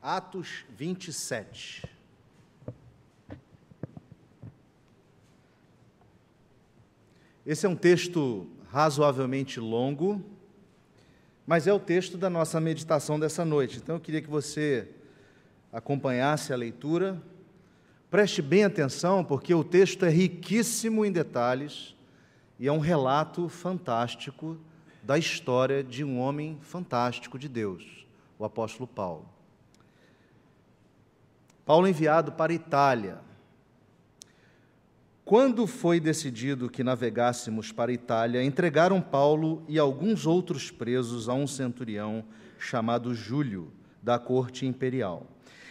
Atos 27. Esse é um texto razoavelmente longo, mas é o texto da nossa meditação dessa noite. Então, eu queria que você acompanhasse a leitura. Preste bem atenção, porque o texto é riquíssimo em detalhes e é um relato fantástico da história de um homem fantástico de Deus, o apóstolo Paulo. Paulo enviado para a Itália. Quando foi decidido que navegássemos para a Itália, entregaram Paulo e alguns outros presos a um centurião chamado Júlio, da corte imperial.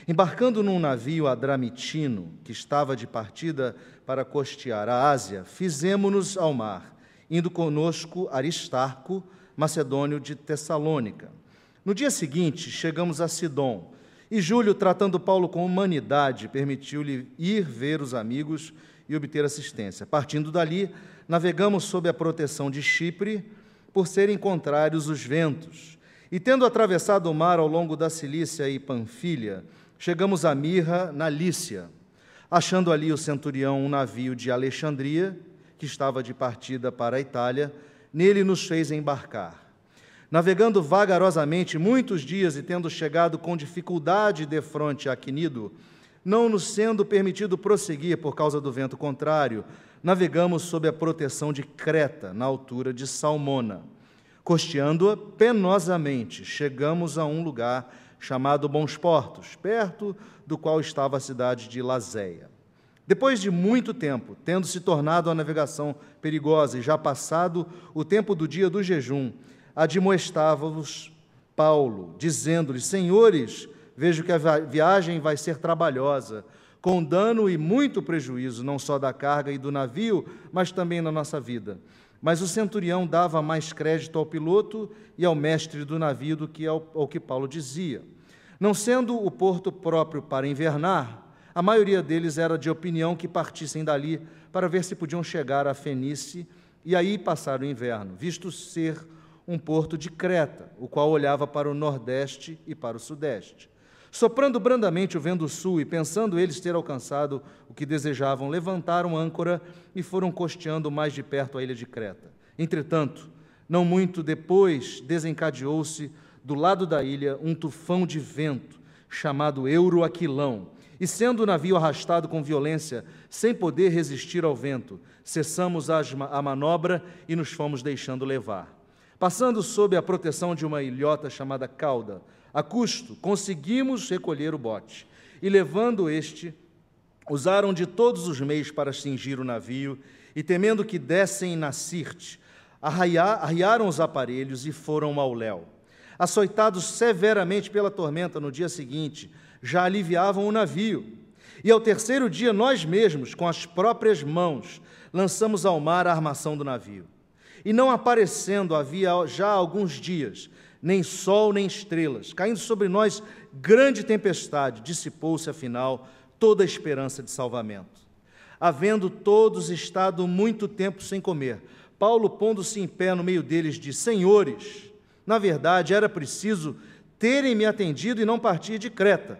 Embarcando num navio adramitino, que estava de partida para costear a Ásia, fizemo-nos ao mar, indo conosco Aristarco, macedônio de Tessalônica. No dia seguinte, chegamos a Sidom, e Júlio, tratando Paulo com humanidade, permitiu-lhe ir ver os amigos e obter assistência. Partindo dali, navegamos sob a proteção de Chipre, por serem contrários os ventos. E, tendo atravessado o mar ao longo da Cilícia e Panfilha, chegamos a Mirra, na Lícia. Achando ali o centurião um navio de Alexandria, que estava de partida para a Itália, nele nos fez embarcar. Navegando vagarosamente muitos dias e tendo chegado com dificuldade defronte a Quinido, não nos sendo permitido prosseguir por causa do vento contrário, navegamos sob a proteção de Creta, na altura de Salmona. Costeando-a penosamente, chegamos a um lugar chamado Bons Portos, perto do qual estava a cidade de Lazéia. Depois de muito tempo, tendo se tornado a navegação perigosa e já passado o tempo do dia do jejum, admoestava-vos Paulo, dizendo-lhes: Senhores, vejo que a viagem vai ser trabalhosa, com dano e muito prejuízo, não só da carga e do navio, mas também na nossa vida. Mas o centurião dava mais crédito ao piloto e ao mestre do navio do que ao que Paulo dizia. Não sendo o porto próprio para invernar, a maioria deles era de opinião que partissem dali para ver se podiam chegar a Fenície e aí passar o inverno, visto ser um porto de Creta, o qual olhava para o nordeste e para o sudeste. Soprando brandamente o vento sul e pensando eles ter alcançado o que desejavam, levantaram âncora e foram costeando mais de perto a ilha de Creta. Entretanto, não muito depois, desencadeou-se do lado da ilha um tufão de vento, chamado Euroaquilão, e sendo o navio arrastado com violência, sem poder resistir ao vento, cessamos a manobra e nos fomos deixando levar. Passando sob a proteção de uma ilhota chamada Cauda, a custo, conseguimos recolher o bote, e levando este, usaram de todos os meios para cingir o navio, e temendo que dessem na Sirte, arriaram os aparelhos e foram ao léu. Açoitados severamente pela tormenta no dia seguinte, já aliviavam o navio, e ao terceiro dia nós mesmos, com as próprias mãos, lançamos ao mar a armação do navio. E não aparecendo havia já alguns dias, nem sol nem estrelas, caindo sobre nós grande tempestade, dissipou-se afinal toda a esperança de salvamento. Havendo todos estado muito tempo sem comer, Paulo, pondo-se em pé no meio deles, disse: Senhores, na verdade era preciso terem me atendido e não partir de Creta,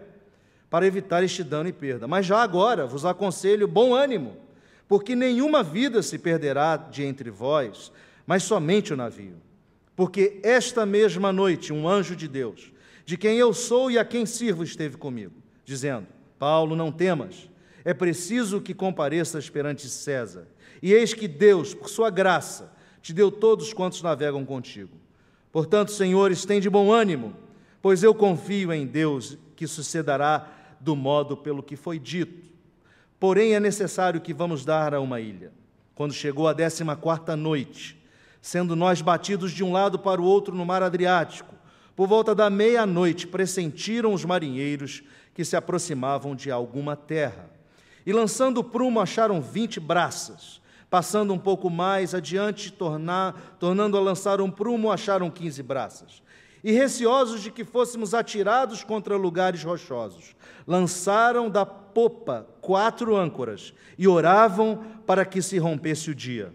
para evitar este dano e perda. Mas já agora vos aconselho bom ânimo, porque nenhuma vida se perderá de entre vós, mas somente o navio. Porque esta mesma noite um anjo de Deus, de quem eu sou e a quem sirvo, esteve comigo, dizendo: Paulo, não temas, é preciso que compareças perante César. E eis que Deus, por sua graça, te deu todos quantos navegam contigo. Portanto, senhores, tende bom ânimo, pois eu confio em Deus que sucederá do modo pelo que foi dito. Porém, é necessário que vamos dar a uma ilha. Quando chegou a 14ª noite, sendo nós batidos de um lado para o outro no mar Adriático, por volta da meia-noite, pressentiram os marinheiros que se aproximavam de alguma terra. E lançando o prumo, acharam 20 braças. Passando um pouco mais adiante, tornando a lançar um prumo, acharam 15 braças. E receosos de que fôssemos atirados contra lugares rochosos, lançaram da popa 4 âncoras e oravam para que se rompesse o dia.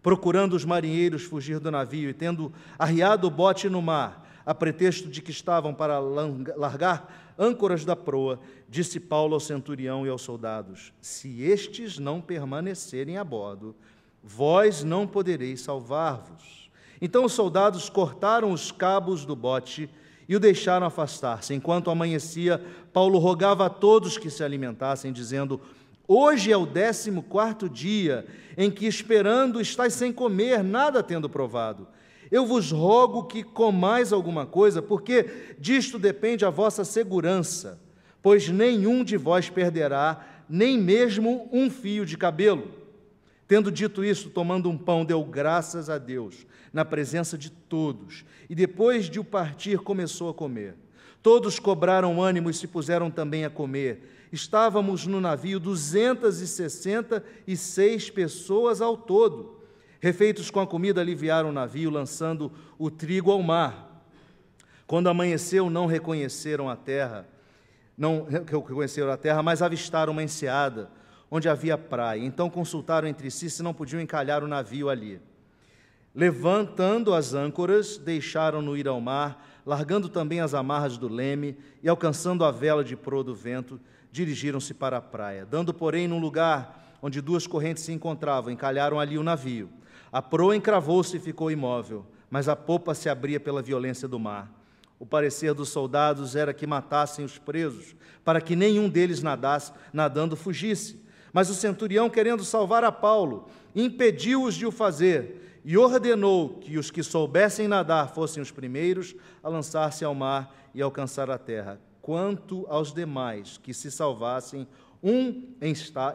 Procurando os marinheiros fugir do navio e tendo arriado o bote no mar, a pretexto de que estavam para largar âncoras da proa, disse Paulo ao centurião e aos soldados: se estes não permanecerem a bordo, vós não podereis salvar-vos. Então os soldados cortaram os cabos do bote e o deixaram afastar-se. Enquanto amanhecia, Paulo rogava a todos que se alimentassem, dizendo: hoje é o 14º dia em que, esperando, estáis sem comer, nada tendo provado. Eu vos rogo que comais alguma coisa, porque disto depende a vossa segurança, pois nenhum de vós perderá, nem mesmo um fio de cabelo. Tendo dito isso, tomando um pão, deu graças a Deus, na presença de todos, e depois de o partir, começou a comer. Todos cobraram ânimo e se puseram também a comer. Estávamos no navio 266 pessoas ao todo. Refeitos com a comida, aliviaram o navio, lançando o trigo ao mar. Quando amanheceu, não reconheceram a terra, mas avistaram uma enseada, onde havia praia. Então consultaram entre si se não podiam encalhar o navio ali. Levantando as âncoras, deixaram-no ir ao mar, largando também as amarras do leme, e alcançando a vela de proa do vento, dirigiram-se para a praia. Dando, porém, num lugar onde duas correntes se encontravam, encalharam ali o navio. A proa encravou-se e ficou imóvel, mas a popa se abria pela violência do mar. O parecer dos soldados era que matassem os presos, para que nenhum deles nadando fugisse. Mas o centurião, querendo salvar a Paulo, impediu-os de o fazer e ordenou que os que soubessem nadar fossem os primeiros a lançar-se ao mar e alcançar a terra. Quanto aos demais, que se salvassem, um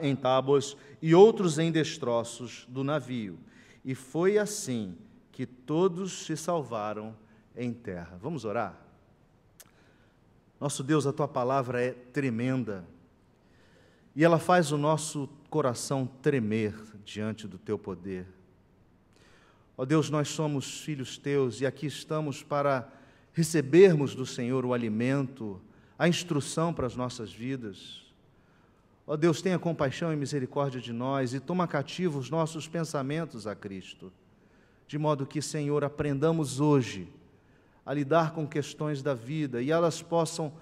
em tábuas e outros em destroços do navio. E foi assim que todos se salvaram em terra. Vamos orar? Nosso Deus, a Tua palavra é tremenda e ela faz o nosso coração tremer diante do Teu poder. Ó Deus, nós somos filhos Teus e aqui estamos para recebermos do Senhor o alimento, a instrução para as nossas vidas. Ó Deus, tenha compaixão e misericórdia de nós e toma cativo os nossos pensamentos a Cristo, de modo que, Senhor, aprendamos hoje a lidar com questões da vida e elas possam,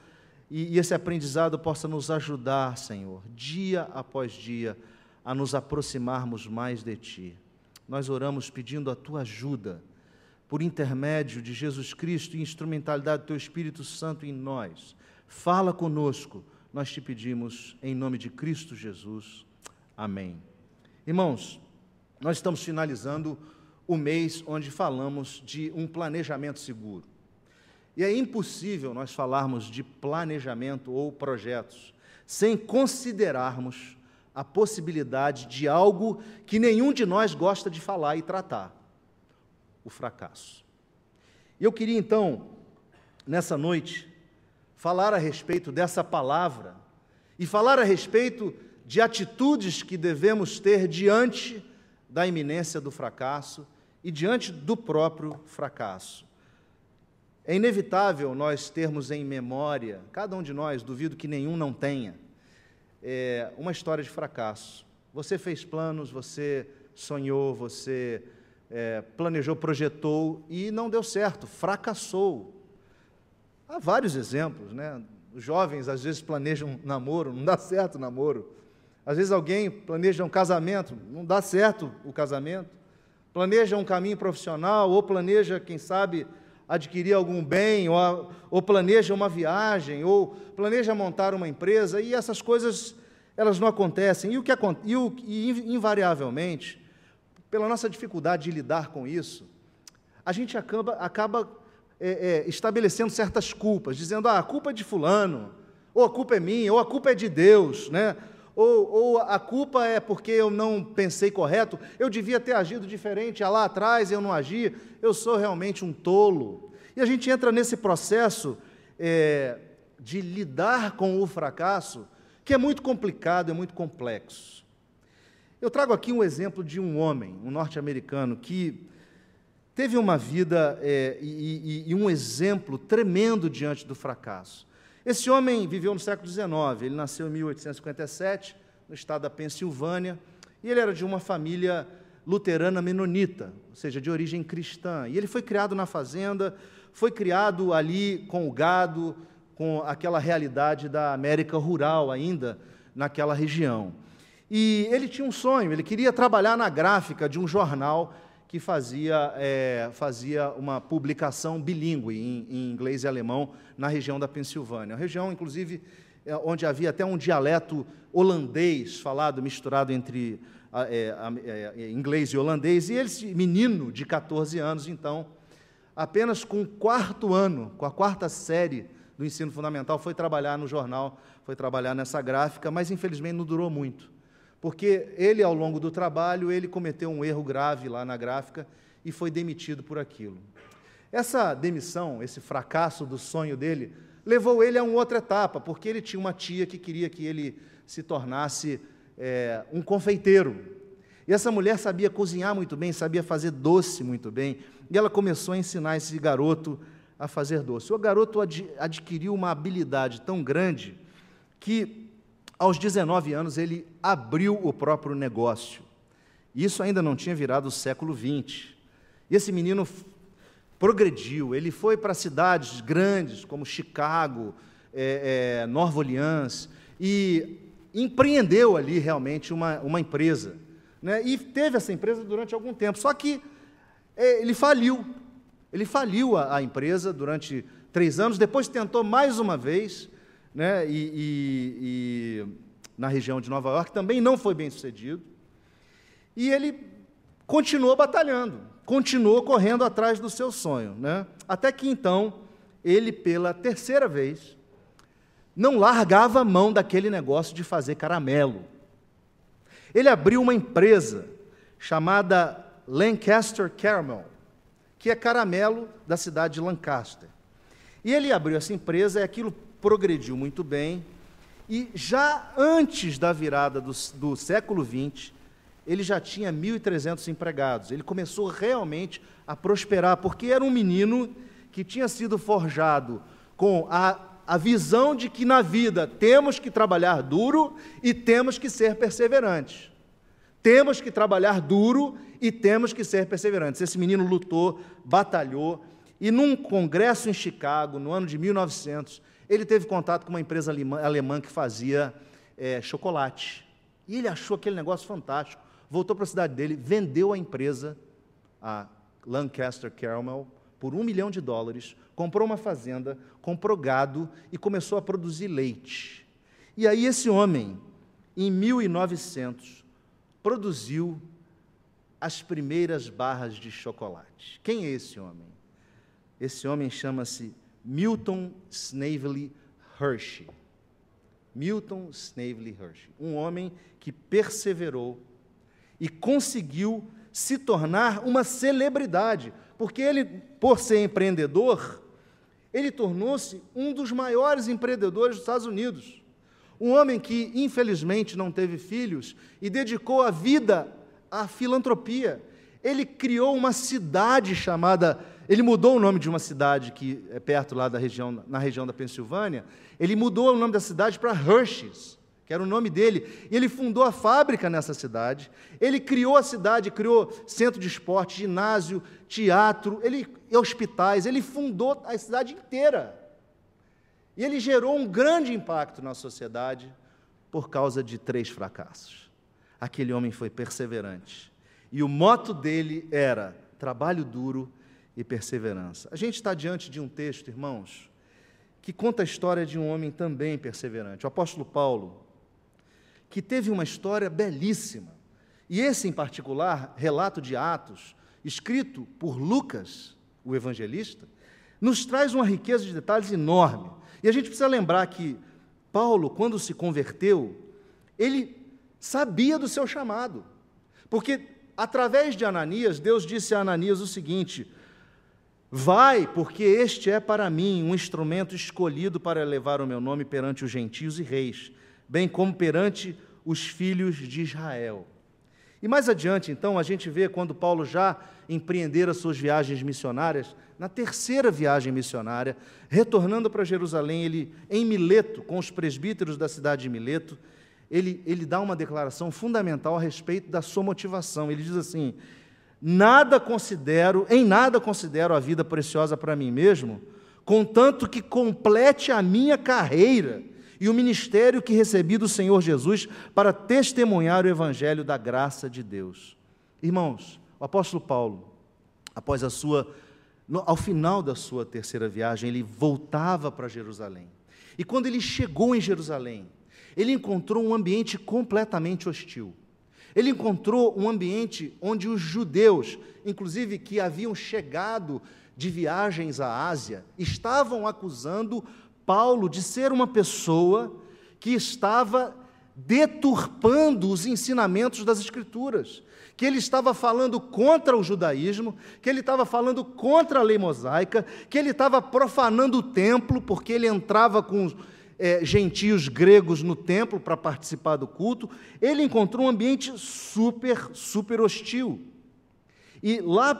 e esse aprendizado possa nos ajudar, Senhor, dia após dia, a nos aproximarmos mais de Ti. Nós oramos pedindo a Tua ajuda, por intermédio de Jesus Cristo e instrumentalidade do Teu Espírito Santo em nós. Fala conosco, nós te pedimos em nome de Cristo Jesus. Amém. Irmãos, nós estamos finalizando o mês onde falamos de um planejamento seguro. E é impossível nós falarmos de planejamento ou projetos sem considerarmos a possibilidade de algo que nenhum de nós gosta de falar e tratar: o fracasso. E eu queria então, nessa noite, falar a respeito dessa palavra e falar a respeito de atitudes que devemos ter diante da iminência do fracasso e diante do próprio fracasso. É inevitável nós termos em memória, cada um de nós, duvido que nenhum não tenha, uma história de fracasso. Você fez planos, você sonhou, você planejou, projetou e não deu certo, fracassou. Há vários exemplos, né? Os jovens às vezes planejam um namoro, não dá certo o namoro. Às vezes alguém planeja um casamento, não dá certo o casamento. Planeja um caminho profissional, ou planeja, quem sabe, adquirir algum bem, ou planeja uma viagem, ou planeja montar uma empresa, e essas coisas, elas não acontecem. E invariavelmente, pela nossa dificuldade de lidar com isso, a gente acaba estabelecendo certas culpas, dizendo: a culpa é de fulano, ou a culpa é minha, ou a culpa é de Deus, né? Ou a culpa é porque eu não pensei correto, eu devia ter agido diferente, lá atrás eu não agi, eu sou realmente um tolo. E a gente entra nesse processo de lidar com o fracasso, que é muito complicado, é muito complexo. Eu trago aqui um exemplo de um homem, um norte-americano, que teve uma vida e um exemplo tremendo diante do fracasso. Esse homem viveu no século XIX, ele nasceu em 1857, no estado da Pensilvânia, e ele era de uma família luterana menonita, ou seja, de origem cristã. E ele foi criado na fazenda, foi criado ali com o gado, com aquela realidade da América rural ainda, naquela região. E ele tinha um sonho, ele queria trabalhar na gráfica de um jornal que fazia uma publicação bilíngue em inglês e alemão na região da Pensilvânia. Uma região, inclusive, onde havia até um dialeto holandês falado, misturado entre inglês e holandês. E esse menino de 14 anos, então, apenas com o quarto ano, com a quarta série do ensino fundamental, foi trabalhar no jornal, foi trabalhar nessa gráfica, mas, infelizmente, não durou muito. Porque ele, ao longo do trabalho, ele cometeu um erro grave lá na gráfica e foi demitido por aquilo. Essa demissão, esse fracasso do sonho dele, levou ele a uma outra etapa, porque ele tinha uma tia que queria que ele se tornasse um confeiteiro. E essa mulher sabia cozinhar muito bem, sabia fazer doce muito bem, e ela começou a ensinar esse garoto a fazer doce. O garoto adquiriu uma habilidade tão grande que, aos 19 anos, ele abriu o próprio negócio. Isso ainda não tinha virado o século XX. E esse menino progrediu, ele foi para cidades grandes, como Chicago, Nova Orleans, e empreendeu ali realmente uma empresa. Né? E teve essa empresa durante algum tempo, só que ele faliu. Ele faliu a empresa durante 3 anos, depois tentou mais uma vez, né, na região de Nova York, também não foi bem sucedido, e ele continuou batalhando, continuou correndo atrás do seu sonho, né, até que então, ele, pela terceira vez, não largava a mão daquele negócio de fazer caramelo. Ele abriu uma empresa chamada Lancaster Caramel, que é caramelo da cidade de Lancaster. E ele abriu essa empresa, e aquilo progrediu muito bem, e já antes da virada do século XX, ele já tinha 1.300 empregados. Ele começou realmente a prosperar, porque era um menino que tinha sido forjado com a visão de que na vida temos que trabalhar duro e temos que ser perseverantes. Temos que trabalhar duro e temos que ser perseverantes. Esse menino lutou, batalhou, e num congresso em Chicago, no ano de 1900, ele teve contato com uma empresa alemã que fazia chocolate. E ele achou aquele negócio fantástico, voltou para a cidade dele, vendeu a empresa, a Lancaster Caramel, por $1 milhão, comprou uma fazenda, comprou gado e começou a produzir leite. E aí esse homem, em 1900, produziu as primeiras barras de chocolate. Quem é esse homem? Esse homem chama-se Milton Snavely Hershey. Milton Snavely Hershey, um homem que perseverou e conseguiu se tornar uma celebridade, porque ele, por ser empreendedor, ele tornou-se um dos maiores empreendedores dos Estados Unidos. Um homem que, infelizmente, não teve filhos e dedicou a vida à filantropia. Ele criou uma cidade chamada... Ele mudou o nome de uma cidade que é perto lá na região da Pensilvânia. Ele mudou o nome da cidade para Hershey's, que era o nome dele. E ele fundou a fábrica nessa cidade. Ele criou a cidade, criou centro de esporte, ginásio, teatro, hospitais. Ele fundou a cidade inteira. E ele gerou um grande impacto na sociedade por causa de 3 fracassos. Aquele homem foi perseverante. E o moto dele era trabalho duro e perseverança. A gente está diante de um texto, irmãos, que conta a história de um homem também perseverante, o apóstolo Paulo, que teve uma história belíssima. E esse, em particular, relato de Atos, escrito por Lucas, o evangelista, nos traz uma riqueza de detalhes enorme. E a gente precisa lembrar que Paulo, quando se converteu, ele sabia do seu chamado, porque, através de Ananias, Deus disse a Ananias o seguinte: vai, porque este é para mim um instrumento escolhido para elevar o meu nome perante os gentios e reis, bem como perante os filhos de Israel. E mais adiante, então, a gente vê quando Paulo já empreendera suas viagens missionárias, na terceira viagem missionária, retornando para Jerusalém, ele, em Mileto, com os presbíteros da cidade de Mileto, ele dá uma declaração fundamental a respeito da sua motivação. Ele diz assim: em nada considero a vida preciosa para mim mesmo, contanto que complete a minha carreira e o ministério que recebi do Senhor Jesus para testemunhar o evangelho da graça de Deus. Irmãos, o apóstolo Paulo, ao final da sua terceira viagem, ele voltava para Jerusalém. E quando ele chegou em Jerusalém, ele encontrou um ambiente completamente hostil. Ele encontrou um ambiente onde os judeus, inclusive que haviam chegado de viagens à Ásia, estavam acusando Paulo de ser uma pessoa que estava deturpando os ensinamentos das Escrituras, que ele estava falando contra o judaísmo, que ele estava falando contra a lei mosaica, que ele estava profanando o templo, porque ele entrava com gentios gregos no templo para participar do culto. Ele encontrou um ambiente super hostil. E lá,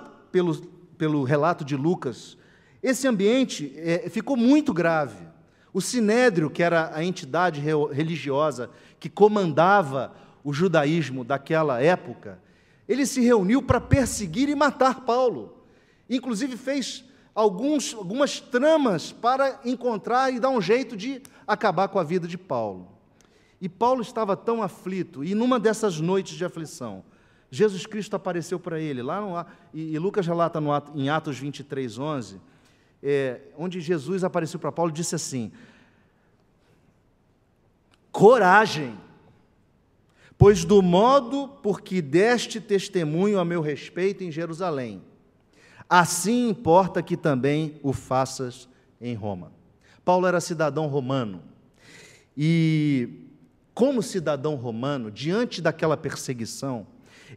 pelo relato de Lucas, esse ambiente ficou muito grave. O Sinédrio, que era a entidade religiosa que comandava o judaísmo daquela época, ele se reuniu para perseguir e matar Paulo. Inclusive fez algumas tramas para encontrar e dar um jeito de acabar com a vida de Paulo. E Paulo estava tão aflito, e numa dessas noites de aflição, Jesus Cristo apareceu para ele, e Lucas relata em Atos 23:11, onde Jesus apareceu para Paulo e disse assim: coragem, pois do modo por que deste testemunho a meu respeito em Jerusalém, assim importa que também o faças em Roma. Paulo era cidadão romano, e como cidadão romano, diante daquela perseguição,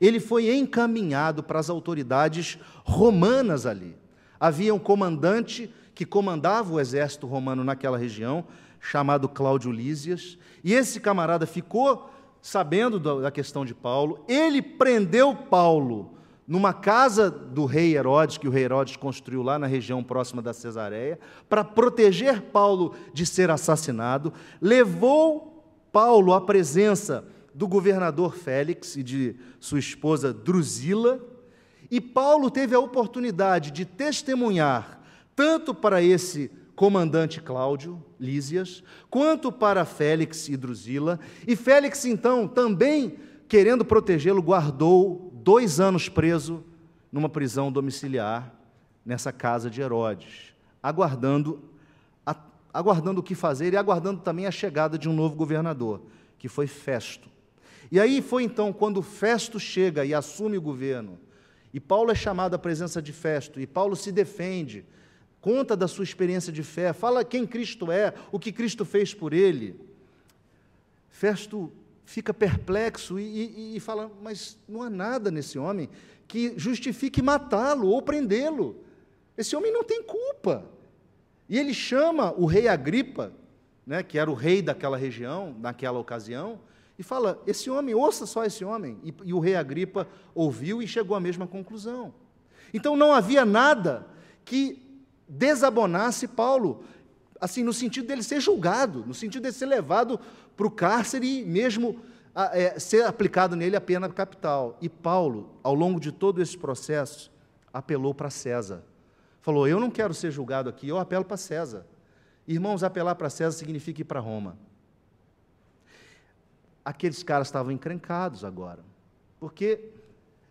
ele foi encaminhado para as autoridades romanas ali. Havia um comandante que comandava o exército romano naquela região, chamado Cláudio Lísias, e esse camarada ficou sabendo da questão de Paulo. Ele prendeu Paulo numa casa do rei Herodes, que o rei Herodes construiu lá na região próxima da Cesareia, para proteger Paulo de ser assassinado. Levou Paulo à presença do governador Félix e de sua esposa Drusila, e Paulo teve a oportunidade de testemunhar tanto para esse comandante Cláudio Lísias, quanto para Félix e Drusila. E Félix, então, também, querendo protegê-lo, guardou 2 anos preso numa prisão domiciliar, nessa casa de Herodes, aguardando o que fazer e aguardando também a chegada de um novo governador, que foi Festo. E aí foi então, quando Festo chega e assume o governo, e Paulo é chamado à presença de Festo, e Paulo se defende, conta da sua experiência de fé, fala quem Cristo é, o que Cristo fez por ele. Festo fica perplexo e fala: mas não há nada nesse homem que justifique matá-lo ou prendê-lo. Esse homem não tem culpa. E ele chama o rei Agripa, né, que era o rei daquela região, naquela ocasião, e fala: esse homem, ouça só esse homem. E o rei Agripa ouviu e chegou à mesma conclusão. Então não havia nada que desabonasse Paulo, assim, no sentido dele ser julgado, no sentido de ser levado para o cárcere e mesmo ser aplicado nele a pena capital. E Paulo, ao longo de todo esse processo, apelou para César. Falou: eu não quero ser julgado aqui, eu apelo para César. Irmãos, apelar para César significa ir para Roma. Aqueles caras estavam encrencados agora, porque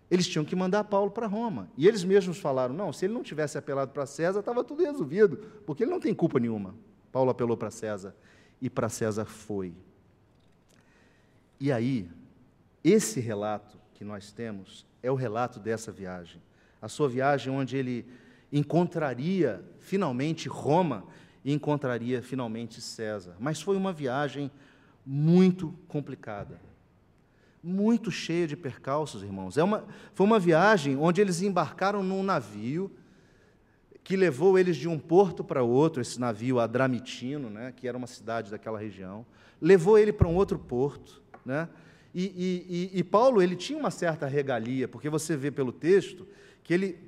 eles tinham que mandar Paulo para Roma. E eles mesmos falaram: não, se ele não tivesse apelado para César, estava tudo resolvido, porque ele não tem culpa nenhuma. Paulo apelou para César, e para César foi. E aí, esse relato que nós temos é o relato dessa viagem. A sua viagem onde ele encontraria finalmente Roma e encontraria finalmente César. Mas foi uma viagem muito complicada, muito cheia de percalços, irmãos. Foi uma viagem onde eles embarcaram num navio que levou eles de um porto para outro, esse navio Adramitino, né, que era uma cidade daquela região, levou ele para um outro porto, né, e Paulo, ele tinha uma certa regalia, porque você vê pelo texto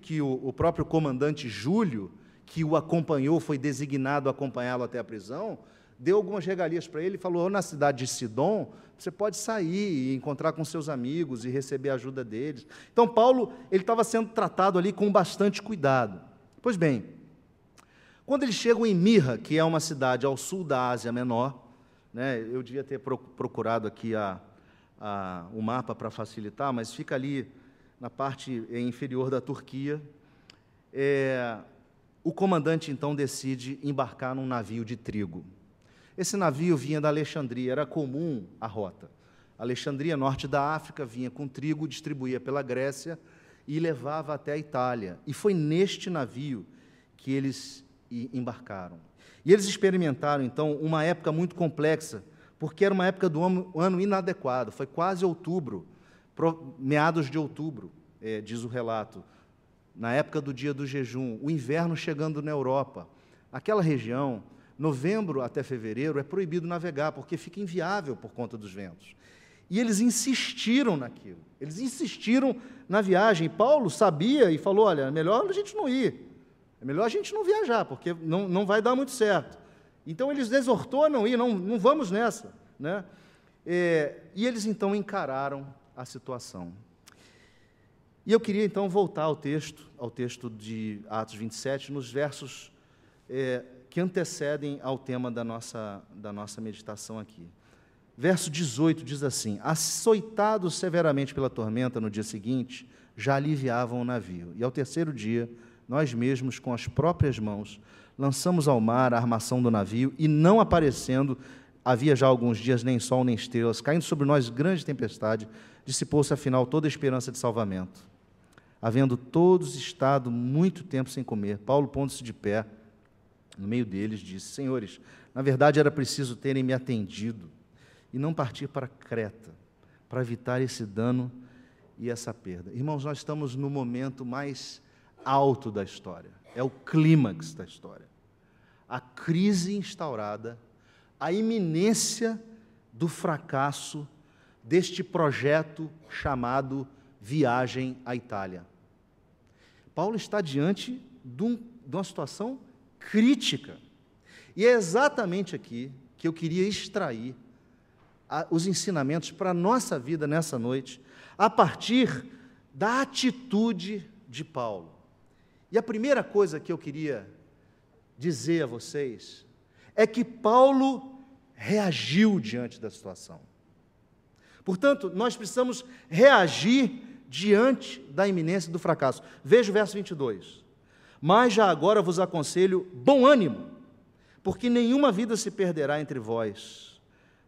que o próprio comandante Júlio, que o acompanhou, foi designado a acompanhá-lo até a prisão, deu algumas regalias para ele e falou, na cidade de Sidom, você pode sair e encontrar com seus amigos e receber a ajuda deles. Então, Paulo ele estava sendo tratado ali com bastante cuidado. Pois bem, quando eles chegam em Mirra, que é uma cidade ao sul da Ásia Menor, né, eu devia ter procurado aqui o mapa para facilitar, mas fica ali na parte inferior da Turquia. O comandante, então, decide embarcar num navio de trigo. Esse navio vinha da Alexandria, era comum a rota. Alexandria, norte da África, vinha com trigo, distribuía pela Grécia e levava até a Itália. E foi neste navio que eles embarcaram. E eles experimentaram, então, uma época muito complexa, porque era uma época do ano inadequado, foi quase outubro, meados de outubro, diz o relato, na época do dia do jejum, o inverno chegando na Europa. Aquela região, novembro até fevereiro, é proibido navegar, porque fica inviável por conta dos ventos. E eles insistiram naquilo, eles insistiram na viagem. E Paulo sabia e falou, olha, é melhor a gente não ir, é melhor a gente não viajar, porque não vai dar muito certo. Então, eles exortou a não ir, não vamos nessa, né? E eles, então, encararam a situação. E eu queria, então, voltar ao texto de Atos 27, nos versos que antecedem ao tema da nossa meditação aqui. Verso 18 diz assim, açoitados severamente pela tormenta no dia seguinte, já aliviavam o navio. E ao terceiro dia, nós mesmos, com as próprias mãos, lançamos ao mar a armação do navio, e não aparecendo, havia já alguns dias, nem sol nem estrelas, caindo sobre nós grande tempestade, dissipou-se afinal toda a esperança de salvamento. Havendo todos estado muito tempo sem comer, Paulo, pondo-se de pé, no meio deles, disse, senhores, na verdade era preciso terem me atendido e não partir para Creta, para evitar esse dano e essa perda. Irmãos, nós estamos no momento mais alto da história, é o clímax da história. A crise instaurada, a iminência do fracasso deste projeto chamado Viagem à Itália. Paulo está diante de uma situação crítica. E é exatamente aqui que eu queria extrair os ensinamentos para a nossa vida nessa noite, a partir da atitude de Paulo. E a primeira coisa que eu queria dizer a vocês é que Paulo reagiu diante da situação. Portanto, nós precisamos reagir diante da iminência do fracasso. Veja o verso 22. Mas já agora vos aconselho bom ânimo, porque nenhuma vida se perderá entre vós,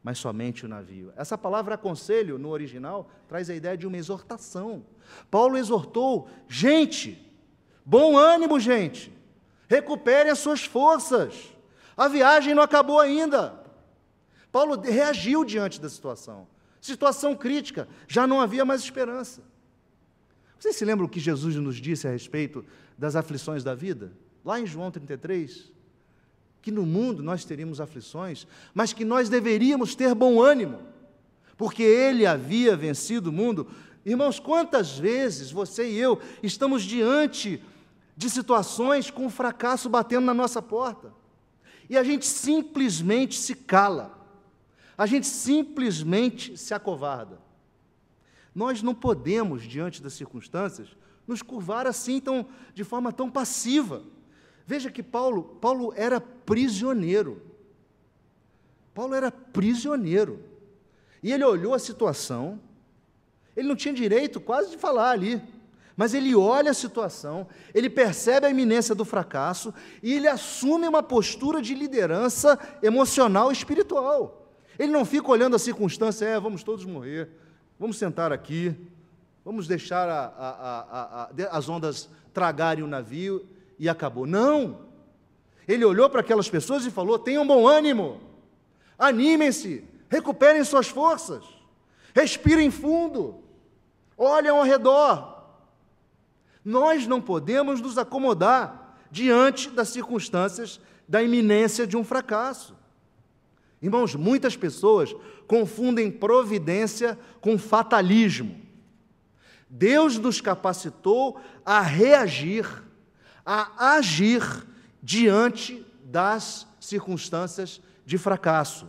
mas somente o navio. Essa palavra aconselho, no original, traz a ideia de uma exortação. Paulo exortou, gente, bom ânimo, gente, recuperem as suas forças, a viagem não acabou ainda. Paulo reagiu diante da situação crítica, já não havia mais esperança. Vocês se lembram o que Jesus nos disse a respeito das aflições da vida? Lá em João 33, que no mundo nós teríamos aflições, mas que nós deveríamos ter bom ânimo, porque Ele havia vencido o mundo. Irmãos, quantas vezes você e eu estamos diante de situações com o fracasso batendo na nossa porta, e a gente simplesmente se cala, a gente simplesmente se acovarda. Nós não podemos, diante das circunstâncias, nos curvar assim, de forma tão passiva. Veja que Paulo era prisioneiro. Paulo era prisioneiro. E ele olhou a situação, ele não tinha direito quase de falar ali, mas ele olha a situação, ele percebe a iminência do fracasso e ele assume uma postura de liderança emocional e espiritual. Ele não fica olhando a circunstância, vamos todos morrer, vamos sentar aqui, vamos deixar as ondas tragarem o navio e acabou. Não! Ele olhou para aquelas pessoas e falou, tenham bom ânimo, animem-se, recuperem suas forças, respirem fundo, olhem ao redor. Nós não podemos nos acomodar diante das circunstâncias da iminência de um fracasso. Irmãos, muitas pessoas confundem providência com fatalismo. Deus nos capacitou a reagir, a agir diante das circunstâncias de fracasso.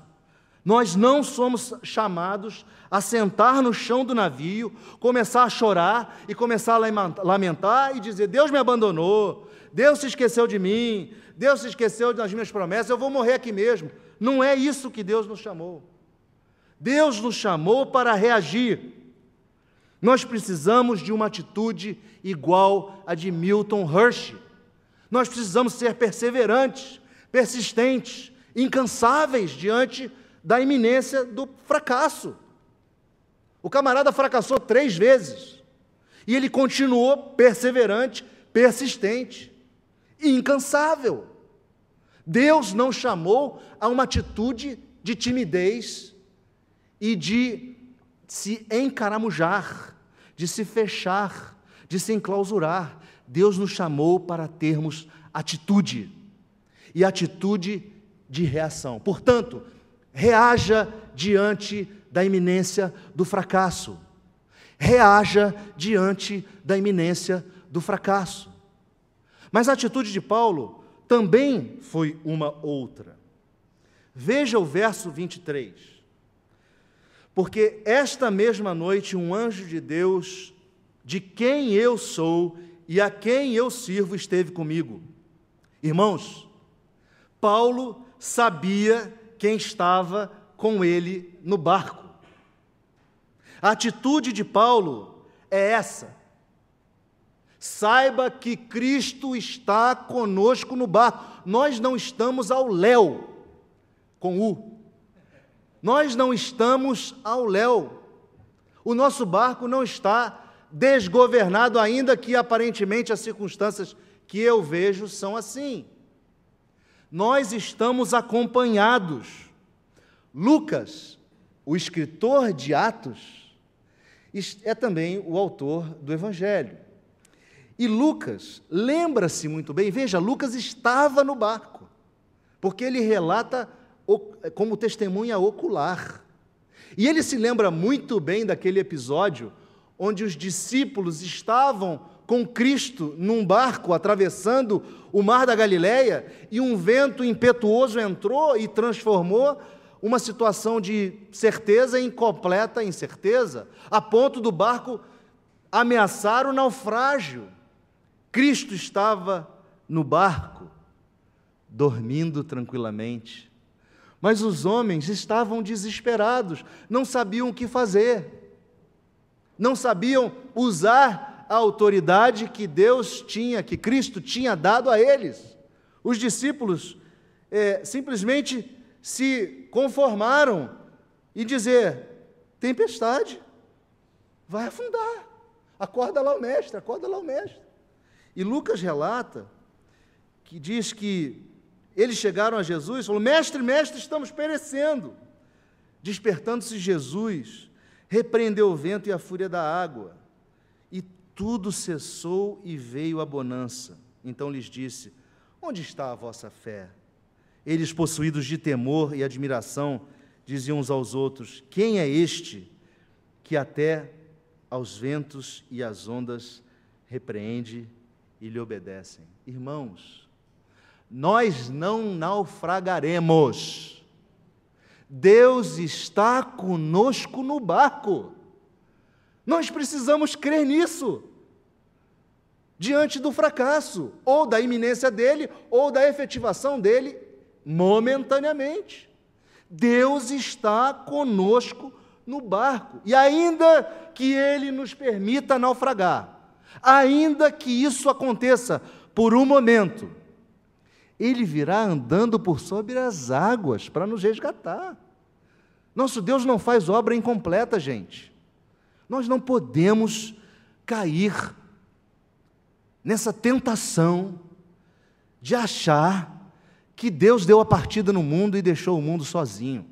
Nós não somos chamados a sentar no chão do navio, começar a chorar e começar a lamentar e dizer: Deus me abandonou, Deus se esqueceu de mim, Deus se esqueceu das minhas promessas, eu vou morrer aqui mesmo. Não é isso que Deus nos chamou. Deus nos chamou para reagir. Nós precisamos de uma atitude igual a de Milton Hershey. Nós precisamos ser perseverantes, persistentes, incansáveis diante da iminência do fracasso. O camarada fracassou 3 vezes e ele continuou perseverante, persistente e incansável. Deus não chamou a uma atitude de timidez e de se encaramujar, de se fechar, de se enclausurar. Deus nos chamou para termos atitude, e atitude de reação. Portanto, reaja diante da iminência do fracasso. Reaja diante da iminência do fracasso. Mas a atitude de Paulo também foi uma outra. Veja o verso 23. Porque esta mesma noite um anjo de Deus, de quem eu sou e a quem eu sirvo, esteve comigo. Irmãos, Paulo sabia quem estava com ele no barco. A atitude de Paulo é essa: saiba que Cristo está conosco no barco. Nós não estamos ao léu, com U. Nós não estamos ao léu. O nosso barco não está desgovernado, ainda que aparentemente as circunstâncias que eu vejo são assim. Nós estamos acompanhados. Lucas, o escritor de Atos, é também o autor do Evangelho. E Lucas lembra-se muito bem, veja, Lucas estava no barco, porque ele relata como testemunha ocular. E ele se lembra muito bem daquele episódio onde os discípulos estavam com Cristo num barco atravessando o mar da Galileia e um vento impetuoso entrou e transformou uma situação de certeza em completa incerteza, a ponto do barco ameaçar o naufrágio. Cristo estava no barco, dormindo tranquilamente, mas os homens estavam desesperados, não sabiam o que fazer, não sabiam usar a autoridade que Deus tinha, que Cristo tinha dado a eles. Os discípulos simplesmente se conformaram em dizer: tempestade, vai afundar, acorda lá o mestre, acorda lá o mestre. E Lucas relata, que diz que eles chegaram a Jesus e falaram: mestre, mestre, estamos perecendo. Despertando-se Jesus, repreendeu o vento e a fúria da água, e tudo cessou e veio a bonança. Então lhes disse: onde está a vossa fé? Eles, possuídos de temor e admiração, diziam uns aos outros: quem é este que até aos ventos e às ondas repreende e lhe obedecem? Irmãos, nós não naufragaremos. Deus está conosco no barco. Nós precisamos crer nisso. Diante do fracasso, ou da iminência dele, ou da efetivação dele, momentaneamente. Deus está conosco no barco. E ainda que ele nos permita naufragar, ainda que isso aconteça por um momento, ele virá andando por sobre as águas para nos resgatar. Nosso Deus não faz obra incompleta, gente. Nós não podemos cair nessa tentação de achar que Deus deu a partida no mundo e deixou o mundo sozinho.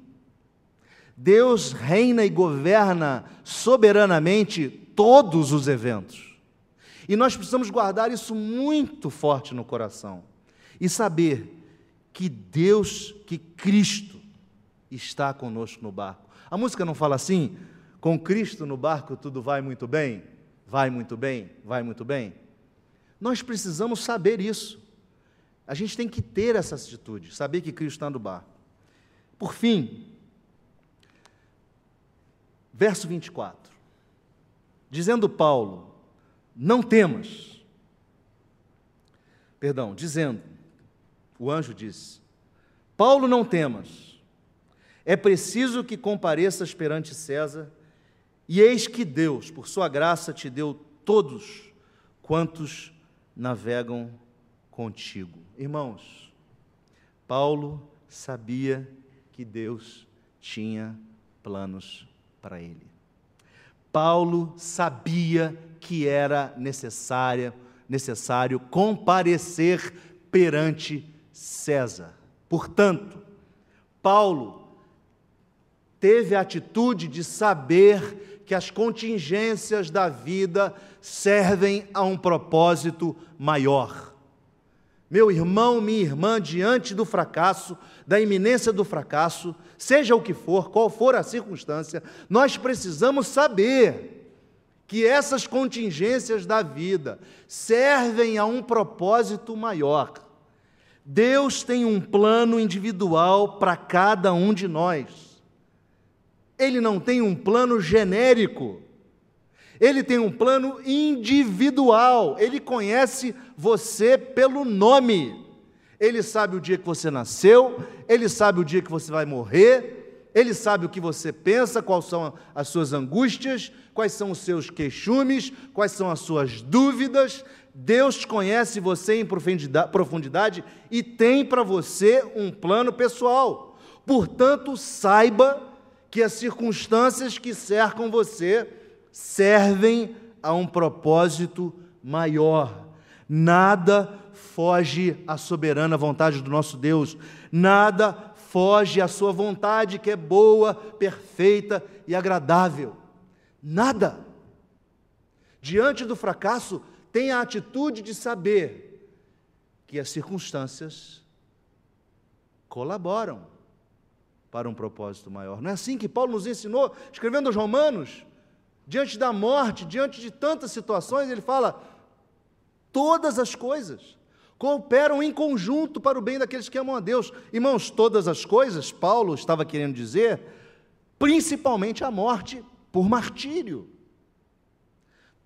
Deus reina e governa soberanamente todos os eventos. E nós precisamos guardar isso muito forte no coração e saber que Deus, que Cristo, está conosco no barco. A música não fala assim: com Cristo no barco tudo vai muito bem, vai muito bem, vai muito bem. Nós precisamos saber isso. A gente tem que ter essa atitude, saber que Cristo está no barco. Por fim, verso 24, dizendo Paulo, não temas, dizendo, o anjo disse, Paulo, não temas, é preciso que compareças perante César, e eis que Deus, por sua graça, te deu todos quantos navegam contigo. Irmãos, Paulo sabia que Deus tinha planos para ele. Paulo sabia que era necessário comparecer perante César. Portanto, Paulo teve a atitude de saber que as contingências da vida servem a um propósito maior. Meu irmão, minha irmã, diante do fracasso, da iminência do fracasso, seja o que for, qual for a circunstância, nós precisamos saber que essas contingências da vida servem a um propósito maior. Deus tem um plano individual para cada um de nós. Ele não tem um plano genérico. Ele tem um plano individual. Ele conhece você pelo nome. Ele sabe o dia que você nasceu, Ele sabe o dia que você vai morrer, Ele sabe o que você pensa, quais são as suas angústias, quais são os seus queixumes, quais são as suas dúvidas. Deus conhece você em profundidade e tem para você um plano pessoal. Portanto, saiba que as circunstâncias que cercam você servem a um propósito maior. Nada foge à soberana vontade do nosso Deus. Nada foge à sua vontade, que é boa, perfeita e agradável. Nada. Diante do fracasso, tenha a atitude de saber que as circunstâncias colaboram para um propósito maior. Não é assim que Paulo nos ensinou, escrevendo aos Romanos? Diante da morte, diante de tantas situações, ele fala, todas as coisas cooperam em conjunto para o bem daqueles que amam a Deus. Irmãos, todas as coisas, Paulo estava querendo dizer, principalmente a morte por martírio.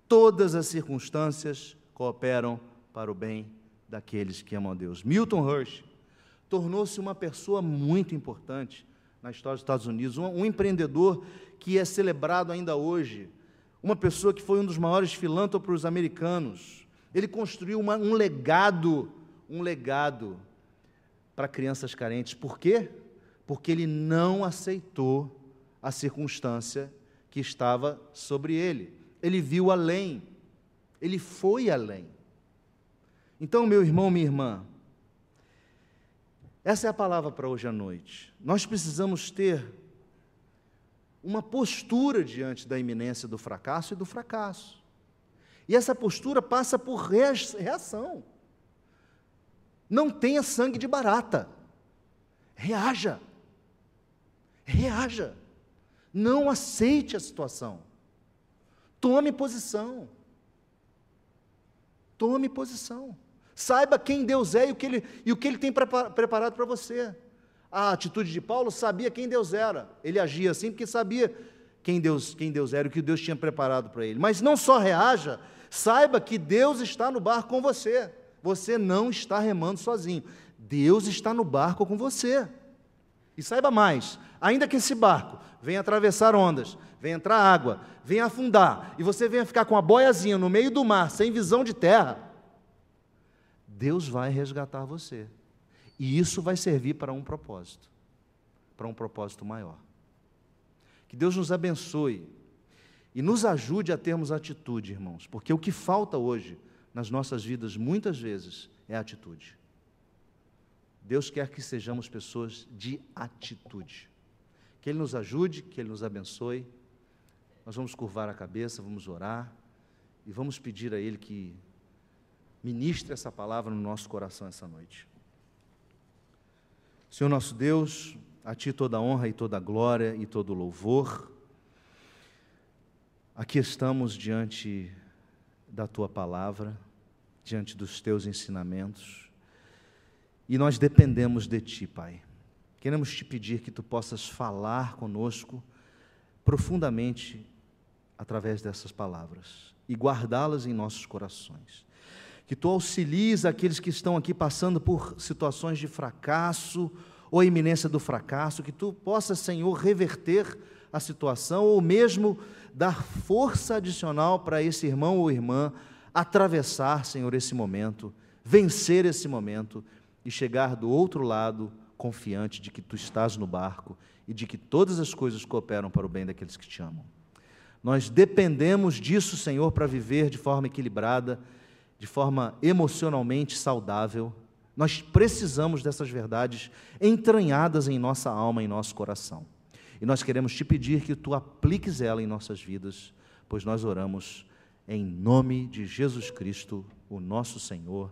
Todas as circunstâncias cooperam para o bem daqueles que amam a Deus. Milton Hershey tornou-se uma pessoa muito importante na história dos Estados Unidos, um empreendedor que é celebrado ainda hoje, uma pessoa que foi um dos maiores filântropos americanos. Ele construiu um legado para crianças carentes. Por quê? Porque ele não aceitou a circunstância que estava sobre ele. Ele viu além, ele foi além. Então, meu irmão, minha irmã, essa é a palavra para hoje à noite. Nós precisamos ter uma postura diante da iminência do fracasso e do fracasso. E essa postura passa por reação. Não tenha sangue de barata. Reaja. Reaja. Não aceite a situação. Tome posição. Tome posição. Saiba quem Deus é e o que Ele tem preparado para você. A atitude de Paulo sabia quem Deus era. Ele agia assim porque sabia quem Deus era e o que Deus tinha preparado para ele. Mas não só reaja, saiba que Deus está no barco com você. Você não está remando sozinho. Deus está no barco com você. E saiba mais, ainda que esse barco venha atravessar ondas, venha entrar água, venha afundar, e você venha ficar com a boiazinha no meio do mar, sem visão de terra, Deus vai resgatar você. E isso vai servir para um propósito maior. Que Deus nos abençoe e nos ajude a termos atitude, irmãos, porque o que falta hoje nas nossas vidas, muitas vezes, é atitude. Deus quer que sejamos pessoas de atitude. Que Ele nos ajude, que Ele nos abençoe. Nós vamos curvar a cabeça, vamos orar e vamos pedir a Ele que ministre essa palavra no nosso coração essa noite. Senhor nosso Deus, a Ti toda a honra e toda a glória e todo o louvor. Aqui estamos diante da Tua palavra, diante dos Teus ensinamentos, e nós dependemos de Ti, Pai. queremos te pedir que tu possas falar conosco profundamente através dessas palavras e guardá-las em nossos corações. Que tu auxilies aqueles que estão aqui passando por situações de fracasso ou iminência do fracasso, que tu possas, Senhor, reverter a situação ou mesmo dar força adicional para esse irmão ou irmã atravessar, Senhor, esse momento, vencer esse momento e chegar do outro lado confiante de que tu estás no barco e de que todas as coisas cooperam para o bem daqueles que te amam. Nós dependemos disso, Senhor, para viver de forma equilibrada, de forma emocionalmente saudável. Nós precisamos dessas verdades entranhadas em nossa alma, em nosso coração. E nós queremos te pedir que tu apliques ela em nossas vidas, pois nós oramos em nome de Jesus Cristo, o nosso Senhor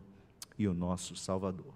e o nosso Salvador.